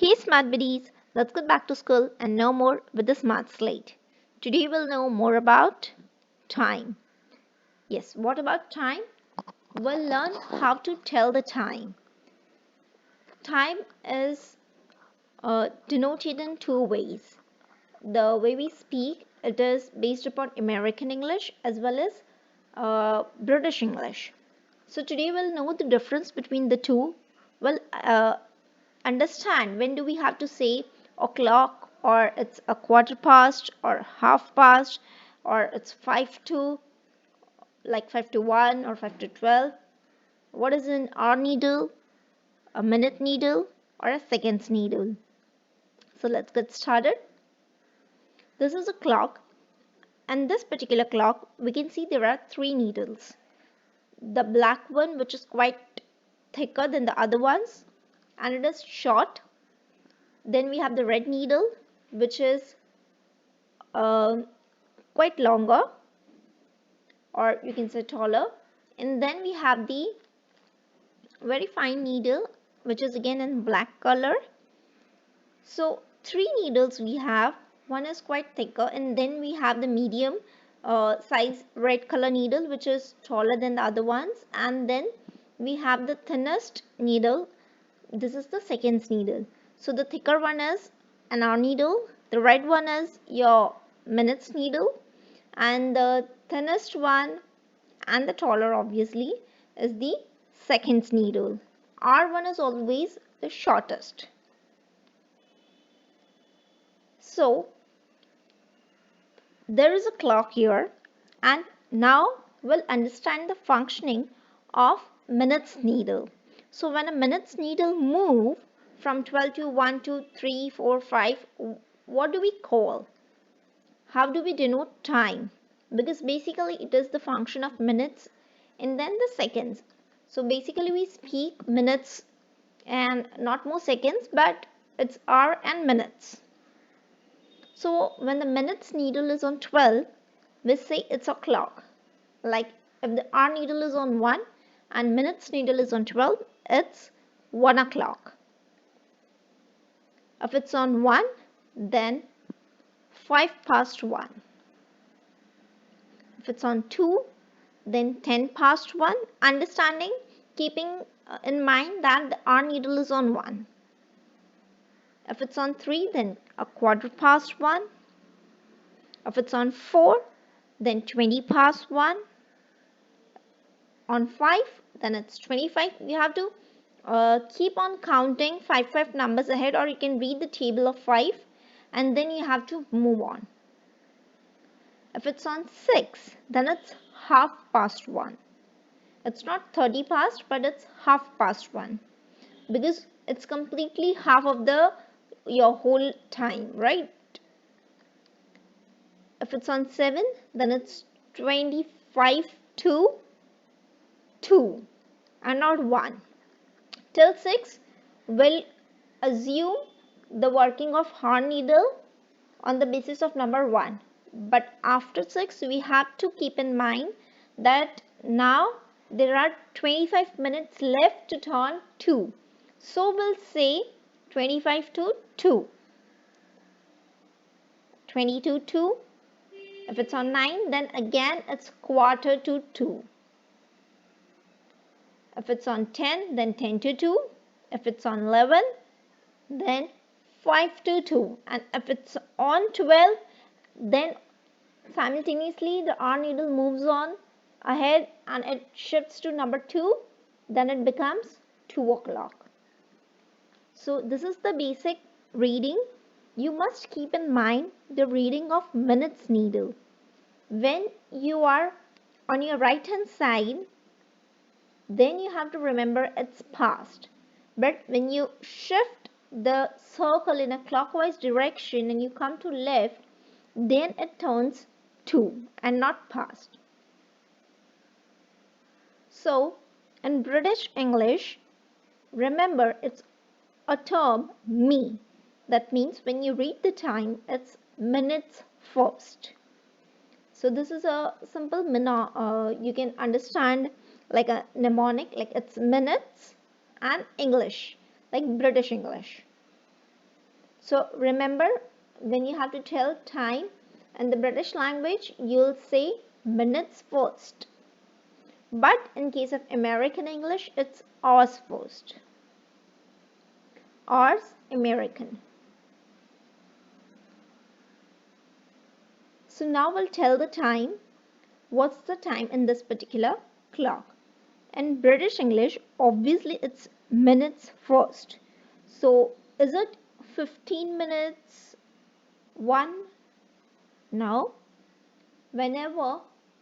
Hey smart buddies, let's get back to school and know more with the smart slate. Today we'll know more about time. Yes, what about time? We'll learn how to tell the time. Time is denoted in two ways. The way we speak, it is based upon American English as well as British English. So today we'll know the difference between the two. We'll understand when do we have to say o'clock, or it's a quarter past, or half past, or it's 5 to, like 5 to 1 or 5 to 12. What is an hour needle, a minute needle, or a seconds needle? So let's get started. This is a clock, and this particular clock we can see there are three needles. The black one, which is quite thicker than the other ones, and it is short. Then we have the red needle, which is quite longer, or you can say taller. And then we have the very fine needle, which is again in black color. So three needles we have. One is quite thicker, and then we have the medium size red color needle, which is taller than the other ones. And then we have the thinnest needle. This is the seconds needle. So the thicker one is an hour needle, the red one is your minutes needle, and the thinnest one and the taller obviously is the seconds needle. R1 is always the shortest. So there is a clock here, and now we'll understand the functioning of minutes needle. So when a minutes needle move from 12 to 1, 2, 3, 4, 5, what do we call? How do we denote time? Because basically it is the function of minutes and then the seconds. So basically we speak minutes and not more seconds, but it's hour and minutes. So when the minutes needle is on 12, we say it's a clock. Like if the hour needle is on 1 and minutes needle is on 12, it's 1 o'clock. If it's on 1, then 5 past 1. If it's on 2, then 10 past 1. Understanding, keeping in mind that the hour needle is on 1. If it's on 3, then a quarter past 1. If it's on 4, then 20 past 1. On 5, then it's 25. You have to keep on counting 5 numbers ahead, or you can read the table of 5 and then you have to move on. If it's on 6, then it's half past 1. It's not 30 past, but it's half past 1 because it's completely half of your whole time, right? If it's on 7, then it's 25 to 2 and not 1. Till 6, we'll assume the working of hour needle on the basis of number 1. But after 6, we have to keep in mind that now there are 25 minutes left to turn 2. So we'll say 25 to 2. 20 to 2. If it's on 9, then again it's quarter to 2. If it's on 10, then 10 to 2. If it's on 11, then 5 to 2. And if it's on 12, then simultaneously the hour needle moves on ahead and it shifts to number 2. Then it becomes 2 o'clock. So this is the basic reading. You must keep in mind the reading of minutes needle. When you are on your right hand side, then you have to remember it's past. But when you shift the circle in a clockwise direction and you come to left, then it turns 2 and not past. So in British English, remember it's a term me. That means when you read the time, it's minutes first. So this is a simple you can understand like a mnemonic, like it's minutes and English, like British English. So remember, when you have to tell time in the British language, you'll say minutes first. But in case of American English, it's hours first. Hours, American. So now we'll tell the time. What's the time in this particular clock? In British English, obviously it's minutes first. So is it 15 minutes 1? No. Whenever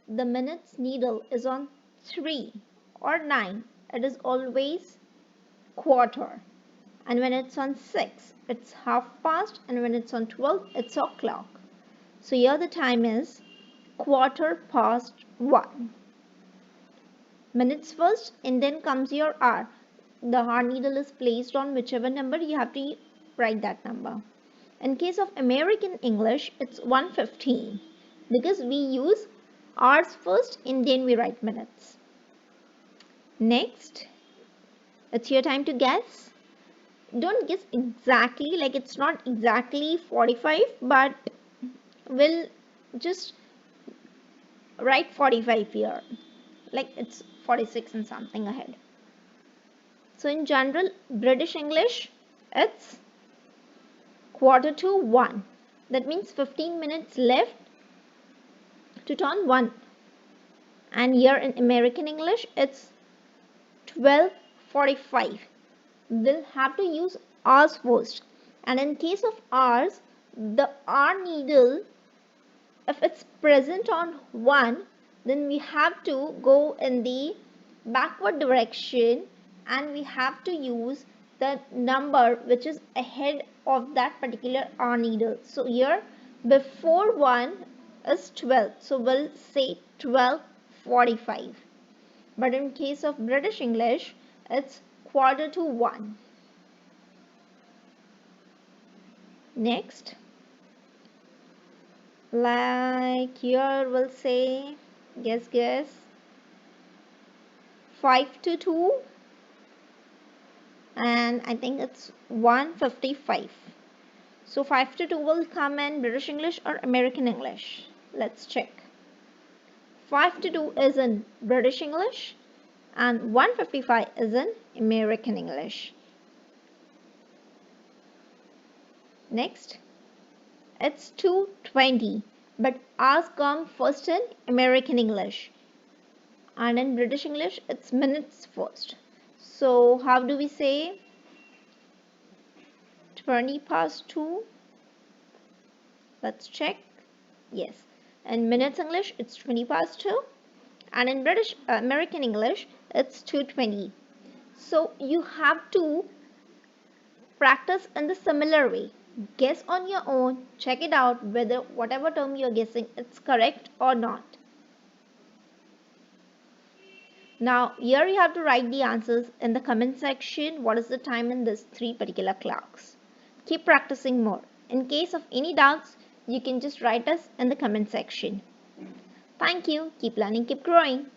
the minutes needle is on 3 or 9, it is always quarter. And when it's on 6, it's half past. And when it's on 12, it's o'clock. So here the time is quarter past 1. Minutes first, and then comes your hour. The hour needle is placed on whichever number, you have to write that number. In case of American English, it's 1:15 because we use hours first and then we write minutes. Next, it's your time to guess. Don't guess exactly, like it's not exactly 45, but we'll just write 45 here, like it's 46 and something ahead. So in general, British English, it's quarter to 1. That means 15 minutes left to turn 1. And here in American English, it's 12:45. We'll have to use hours first. And in case of hours, the hour needle, if it's present on 1, then we have to go in the backward direction and we have to use the number which is ahead of that particular hour needle. So here before 1 is 12. So we'll say 12:45. But in case of British English, it's quarter to 1. Next, like here we'll say, guess, 5 to 2, and I think it's 1:55. So 5 to 2 will come in British English or American English. Let's check. 5 to 2 is in British English and 1:55 is in American English. Next, it's 2:20, but hours come first in American English. And in British English, it's minutes first. So how do we say 20 past 2? Let's check. Yes. In minutes English, it's 20 past 2. And in American English, it's 2:20. So you have to practice in the similar way. Guess on your own. Check it out whether whatever term you're guessing, it's correct or not. Now, here you have to write the answers in the comment section. What is the time in these 3 particular clocks? Keep practicing more. In case of any doubts, you can just write us in the comment section. Thank you. Keep learning, keep growing.